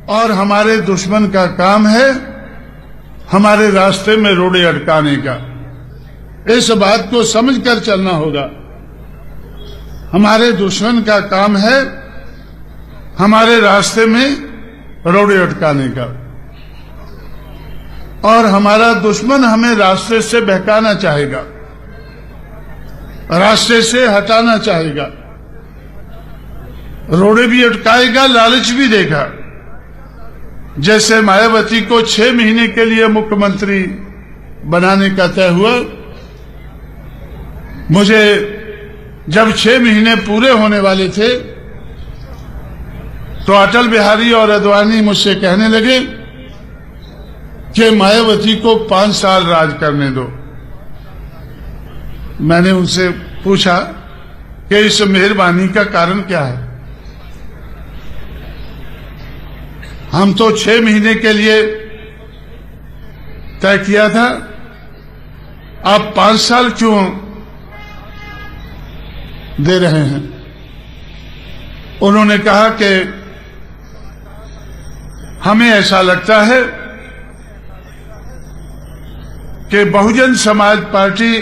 और हमारे दुश्मन का काम है हमारे रास्ते में रोड़े अटकाने का। इस बात को समझकर चलना होगा। हमारे दुश्मन का काम है हमारे रास्ते में रोड़े अटकाने का, और हमारा दुश्मन हमें रास्ते से बहकाना चाहेगा, रास्ते से हटाना चाहेगा, रोड़े भी अटकाएगा, लालच भी देगा। जैसे मायावती को 6 महीने के लिए मुख्यमंत्री बनाने का तय हुआ, मुझे जब 6 महीने पूरे होने वाले थे तो अटल बिहारी और आडवाणी मुझसे कहने लगे कि मायावती को 5 साल राज करने दो। मैंने उनसे पूछा कि इस मेहरबानी का कारण क्या है? हम तो 6 महीने के लिए तय किया था, आप 5 साल क्यों दे रहे हैं? उन्होंने कहा कि हमें ऐसा लगता है कि बहुजन समाज पार्टी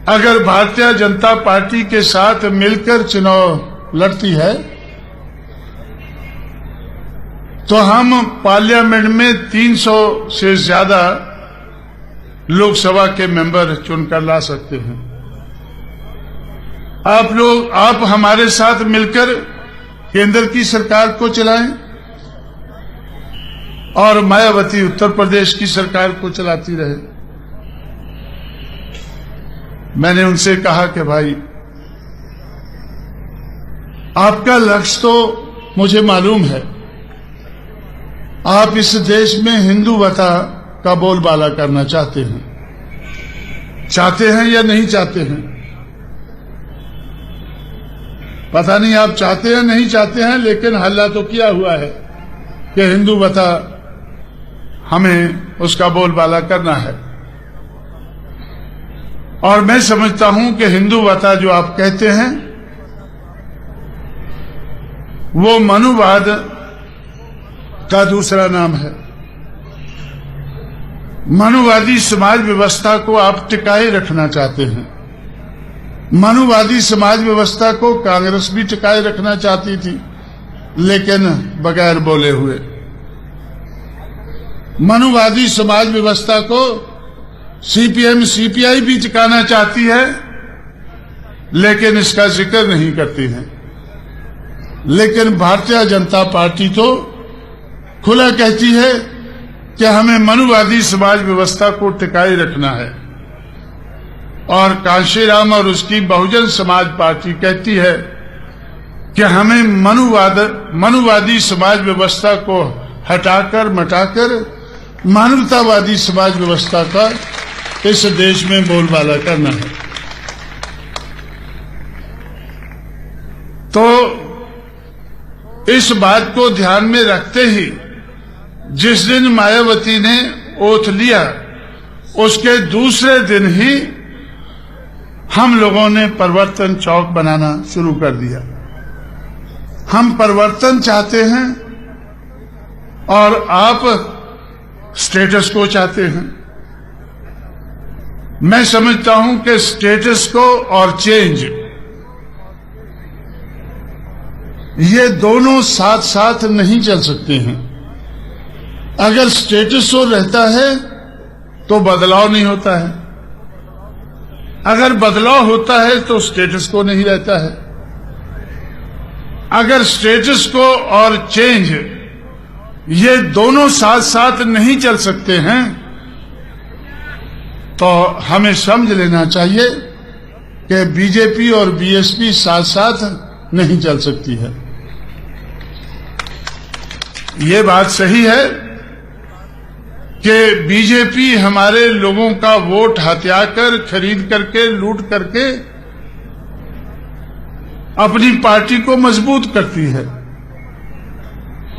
अगर भारतीय जनता पार्टी के साथ मिलकर चुनाव लड़ती है तो हम पार्लियामेंट में 300 से ज्यादा लोकसभा के मेंबर चुनकर ला सकते हैं। आप हमारे साथ मिलकर केंद्र की सरकार को चलाएं और मायावती उत्तर प्रदेश की सरकार को चलाती रहे। मैंने उनसे कहा कि भाई, आपका लक्ष्य तो मुझे मालूम है, आप इस देश में हिंदुवता का बोलबाला करना चाहते हैं या नहीं चाहते हैं? पता नहीं आप चाहते हैं नहीं चाहते हैं, लेकिन हल्ला तो किया हुआ है कि हिंदुवता हमें उसका बोलबाला करना है। और मैं समझता हूं कि हिंदुवता जो आप कहते हैं वो मनुवाद का दूसरा नाम है। मनुवादी समाज व्यवस्था को आप टिकाए रखना चाहते हैं। मनुवादी समाज व्यवस्था को कांग्रेस भी टिकाए रखना चाहती थी, लेकिन बगैर बोले हुए। मनुवादी समाज व्यवस्था को सीपीएम सीपीआई भी टिकाना चाहती है, लेकिन इसका जिक्र नहीं करती है। लेकिन भारतीय जनता पार्टी तो खुला कहती है कि हमें मनुवादी समाज व्यवस्था को टिकाए रखना है, और कांशीराम और उसकी बहुजन समाज पार्टी कहती है कि हमें मनुवादी समाज व्यवस्था को हटाकर मटाकर मानवतावादी समाज व्यवस्था का इस देश में बोलबाला करना है। तो इस बात को ध्यान में रखते ही जिस दिन मायावती ने ओथ लिया, उसके दूसरे दिन ही हम लोगों ने परिवर्तन चौक बनाना शुरू कर दिया। हम परिवर्तन चाहते हैं और आप स्टेटस को चाहते हैं। मैं समझता हूं कि स्टेटस को और चेंज, ये दोनों साथ साथ नहीं चल सकते हैं। अगर स्टेटस को रहता है तो बदलाव नहीं होता है, अगर बदलाव होता है तो स्टेटस को नहीं रहता है। अगर स्टेटस को और चेंज ये दोनों साथ साथ नहीं चल सकते हैं तो हमें समझ लेना चाहिए कि बीजेपी और बीएसपी साथ साथ नहीं चल सकती है। ये बात सही है कि बीजेपी हमारे लोगों का वोट हथियाकर, खरीद करके, लूट करके अपनी पार्टी को मजबूत करती है।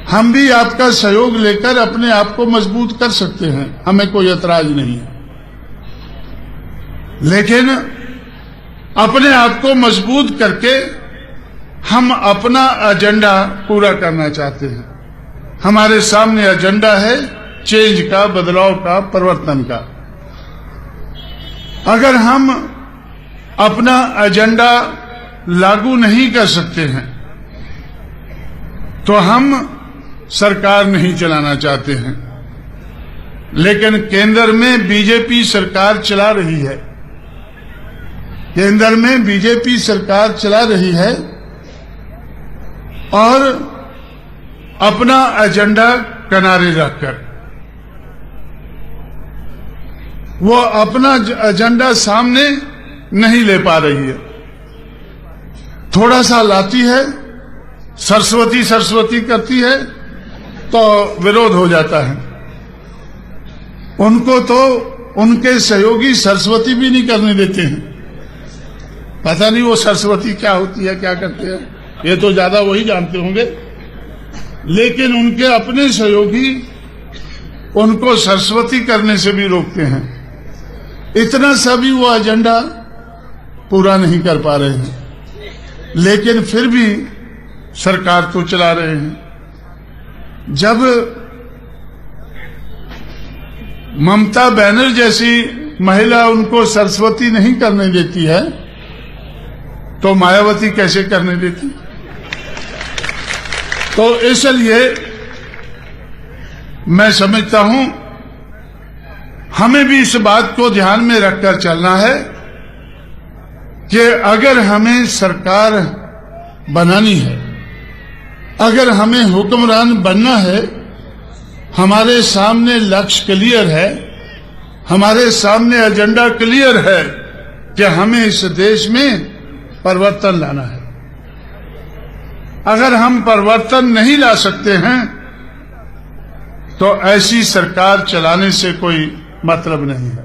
हम भी आपका सहयोग लेकर अपने आप को मजबूत कर सकते हैं, हमें कोई ऐतराज नहीं है। लेकिन अपने आप को मजबूत करके हम अपना एजेंडा पूरा करना चाहते हैं। हमारे सामने एजेंडा है चेंज का, बदलाव का, परिवर्तन का। अगर हम अपना एजेंडा लागू नहीं कर सकते हैं तो हम सरकार नहीं चलाना चाहते हैं। लेकिन केंद्र में बीजेपी सरकार चला रही है, केंद्र में बीजेपी सरकार चला रही है और अपना एजेंडा किनारे रखकर वो अपना एजेंडा सामने नहीं ले पा रही है। थोड़ा सा लाती है, सरस्वती सरस्वती करती है तो विरोध हो जाता है। उनको तो उनके सहयोगी सरस्वती भी नहीं करने देते हैं। पता नहीं वो सरस्वती क्या होती है, क्या करते हैं, ये तो ज्यादा वही जानते होंगे। लेकिन उनके अपने सहयोगी उनको सरस्वती करने से भी रोकते हैं। इतना सा भी वो एजेंडा पूरा नहीं कर पा रहे हैं, लेकिन फिर भी सरकार तो चला रहे हैं। जब ममता बनर्जी जैसी महिला उनको सरस्वती नहीं करने देती है तो मायावती कैसे करने देती? तो इसलिए मैं समझता हूं हमें भी इस बात को ध्यान में रखकर चलना है कि अगर हमें सरकार बनानी है, अगर हमें हुक्मरान बनना है, हमारे सामने लक्ष्य क्लियर है, हमारे सामने एजेंडा क्लियर है कि हमें इस देश में परिवर्तन लाना है। अगर हम परिवर्तन नहीं ला सकते हैं तो ऐसी सरकार चलाने से कोई मतलब नहीं है।